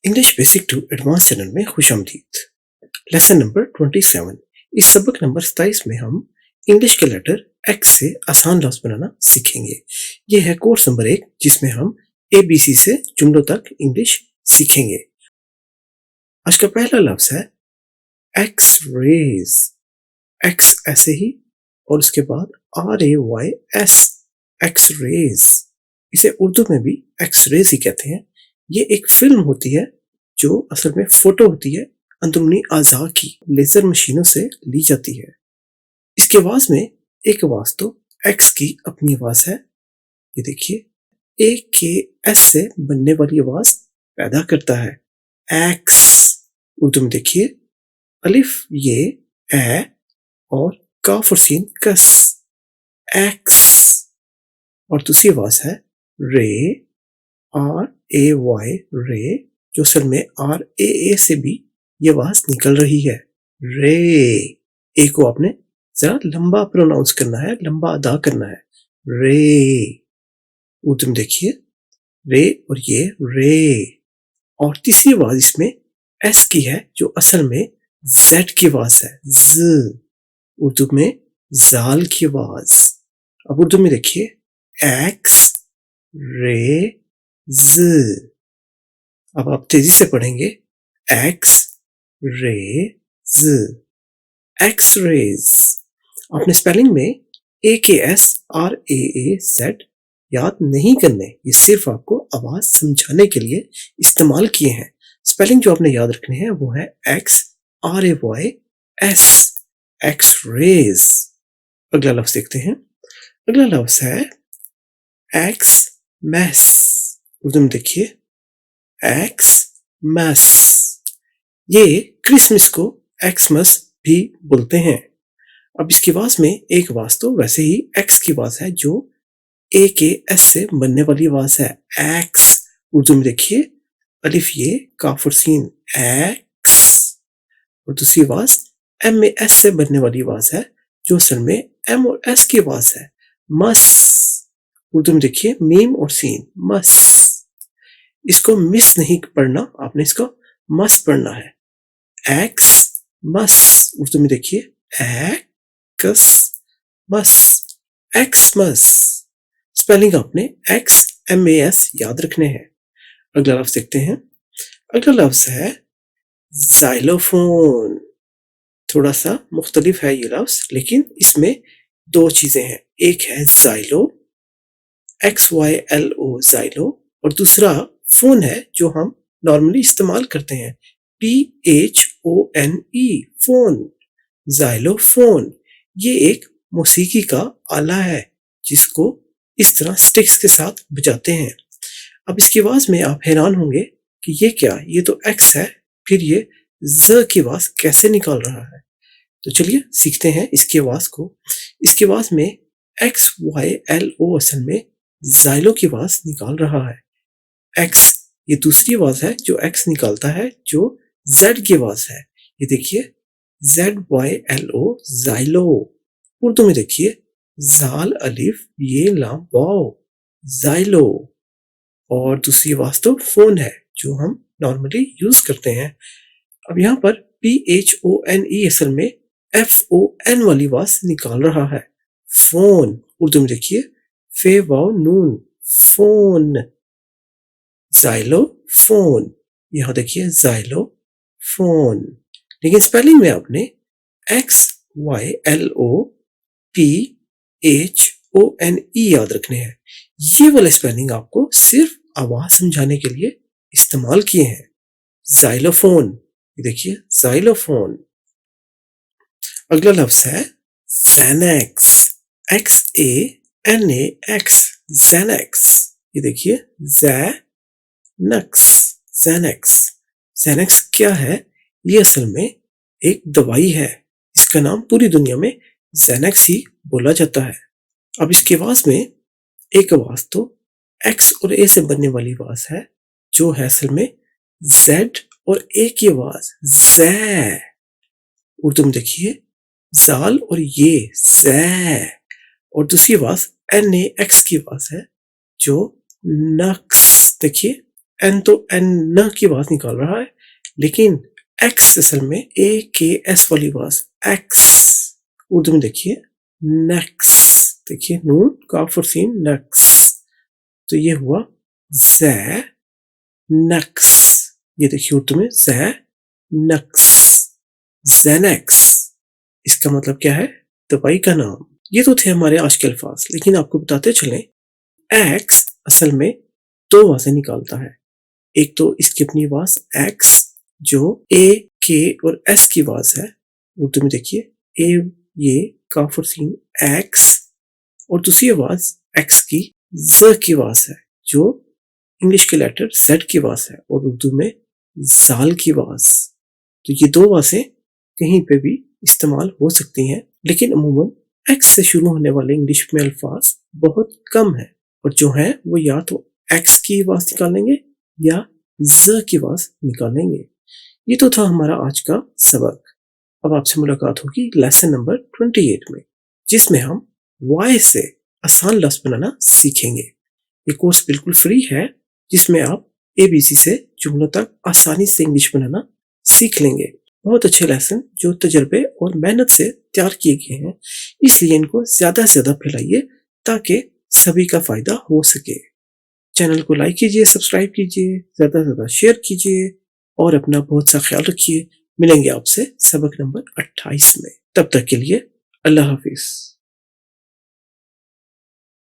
English basic to advance channel में खुश आमदीद। Lesson number 27। इस सबक नंबर 27 में हम इंग्लिश के लेटर एक्स से आसान लफ्ज बनाना सीखेंगे। ये है कोर्स नंबर 1 जिसमें हम ABC से जुमलों तक इंग्लिश सीखेंगे। आज का पहला लफ्ज है एक्स रेज। एक्स ऐसे ही और उसके बाद RAYS, एक्स रेज। इसे उर्दू में भी एक्स रेज ही कहते हैं। ये एक फिल्म होती है जो असल में फोटो होती है अंदरूनी आज़ा की, लेजर मशीनों से ली जाती है। इसकी आवाज में एक आवाज तो एक्स की अपनी आवाज है, ये देखिए AKS से बनने वाली आवाज पैदा करता है एक्स। उर्दू में देखिए अलिफ ये ए और काफ और सीन कस, एक्स। और दूसरी आवाज है रे, RAY रे, जो असल में RAA से भी ये आवाज निकल रही है रे। ए को आपने जरा लंबा प्रोनाउंस करना है, लंबा अदा करना है रे। उर्दू में देखिए रे और ये रे। और तीसरी आवाज इसमें एस की है जो असल में जेड की आवाज है ज। उर्दू में जाल की आवाज। अब उर्दू में देखिए एक्स रे ज। अब आप तेजी से पढ़ेंगे एक्स रे ज, एक्स रेज। आपने स्पेलिंग में AKS RAAZ याद नहीं करने, ये सिर्फ आपको आवाज समझाने के लिए इस्तेमाल किए हैं। स्पेलिंग जो आपने याद रखने हैं वो है XRAYS, एक्स रेज। अगला लफ्ज देखते हैं। अगला लफ्ज है एक्स मैस। उर्दू में देखिए एक्स मैस। ये क्रिसमस को एक्समस भी बोलते हैं। अब इसकी आवाज में एक आवाज तो वैसे ही एक्स की आवाज है जो AKS से बनने वाली आवाज है एक्स। उर्दू में देखिए अलिफ ये काफ और सीन एक्स। और दूसरी आवाज MAS से बनने वाली आवाज है जो असल में M और S की आवाज है मस। उर्दू में देखिए मीम और सीन मस। इसको मिस नहीं पढ़ना, आपने इसको मस पढ़ना है एक्स मस। उर्दू में देखिए एक्स मस, एक्समस। स्पेलिंग आपने XMAS याद रखने हैं। अगला लफ्ज देखते हैं। अगला लफ्ज है जाइलोफोन। थोड़ा सा मुख्तलिफ है ये लफ्ज, लेकिन इसमें दो चीजें हैं। एक है जाइलो XYLO जाइलो, और दूसरा फोन है जो हम नॉर्मली इस्तेमाल करते हैं PHONE फोन, जाइलोफोन। ये एक मौसीकी का आला है जिसको इस तरह स्टिक्स के साथ बजाते हैं। अब इसकी आवाज में आप हैरान होंगे कि ये क्या, ये तो एक्स है, फिर ये ज की आवाज कैसे निकाल रहा है। तो चलिए सीखते हैं इसकी आवाज को। इसकी आवाज में XYLO असल में जाइलो की आवाज निकाल रहा है एक्स। ये दूसरी आवाज है जो एक्स निकालता है जो जेड की आवाज है, ये देखिए ZYLO जाइलो। उर्दू में देखिए जाल अलिफ ये लाम वाओ जाइलो। और दूसरी आवाज तो फोन है जो हम नॉर्मली यूज करते हैं। अब यहाँ पर PHONE असल में FON वाली आवाज निकाल रहा है फोन। उर्दू में देखिए फे वाओ नून फोन, जाइलो फोन। यहां देखिए जाइलो फोन। लेकिन स्पेलिंग में आपने XYLO PHONE याद रखने हैं। ये वाले स्पेलिंग आपको सिर्फ आवाज समझाने के लिए इस्तेमाल किए हैं जाइलोफोन, ये देखिए जाइलोफोन। अगला लफ्ज है ज़ैनेक्स, XANAX ज़ैनेक्स। ये देखिए ज़ैनक्स, ज़ैनेक्स। ज़ैनेक्स क्या है? ये असल में एक दवाई है, इसका नाम पूरी दुनिया में ज़ैनेक्स ही बोला जाता है। अब इसकी आवाज में एक आवाज तो एक्स और ए से बनने वाली आवाज है जो है असल में जेड और ए की आवाज ज़ै। उर्दू में देखिए जाल और ये ज़ै। और दूसरी आवाज NAX की आवाज है जो नक्स। देखिए N تو N کی आवाज निकाल रहा है, लेकिन X असल में AKS वाली आवाज, X। उर्दू में देखिए नेक्स, देखिए नून काफ और सीन नक्स, तो ये हुआ ज़ नक्स। ये देखिए उर्दू में ज़ नक्स, ज़ेनेक्स। इसका मतलब क्या है? दवाई का नाम। ये तो थे हमारे आज के अल्फाज, लेकिन आपको बताते चलें एक्स असल में दो आवाजें निकालता है। एक तो इसकी अपनी आवाज एक्स जो ए के और एस की आवाज है, उर्दू में देखिए ए ये काफ और सीन एक्स, और दूसरी आवाज एक्स की ज की आवाज है जो इंग्लिश के लेटर जेड की आवाज है और उर्दू में जाल की आवाज। तो ये दो आवाजें कहीं पे भी इस्तेमाल हो सकती हैं, लेकिन अमूमन एक्स से शुरू होने वाले इंग्लिश में अल्फाज बहुत कम है, और जो है वो या तो एक्स की आवाज निकालेंगे या ज की आवाज निकालेंगे। ये तो था हमारा आज का सबक। अब आपसे मुलाकात होगी लेसन नंबर 28 में, जिसमें हम वाई से आसान लफ्ज बनाना सीखेंगे। ये कोर्स बिल्कुल फ्री है, जिसमें आप ABC से जुमलों तक आसानी से इंग्लिश बनाना सीख लेंगे। बहुत अच्छे लेसन जो तजर्बे और मेहनत से तैयार किए गए हैं, इसलिए इनको ज्यादा से ज्यादा फैलाइए ताकि सभी का फायदा हो सके। चैनल को लाइक कीजिए, सब्सक्राइब कीजिए, ज्यादा से ज्यादा शेयर कीजिए और अपना बहुत सा ख्याल रखिए। मिलेंगे आपसे सबक नंबर 28 में। तब तक के लिए अल्लाह हाफिज।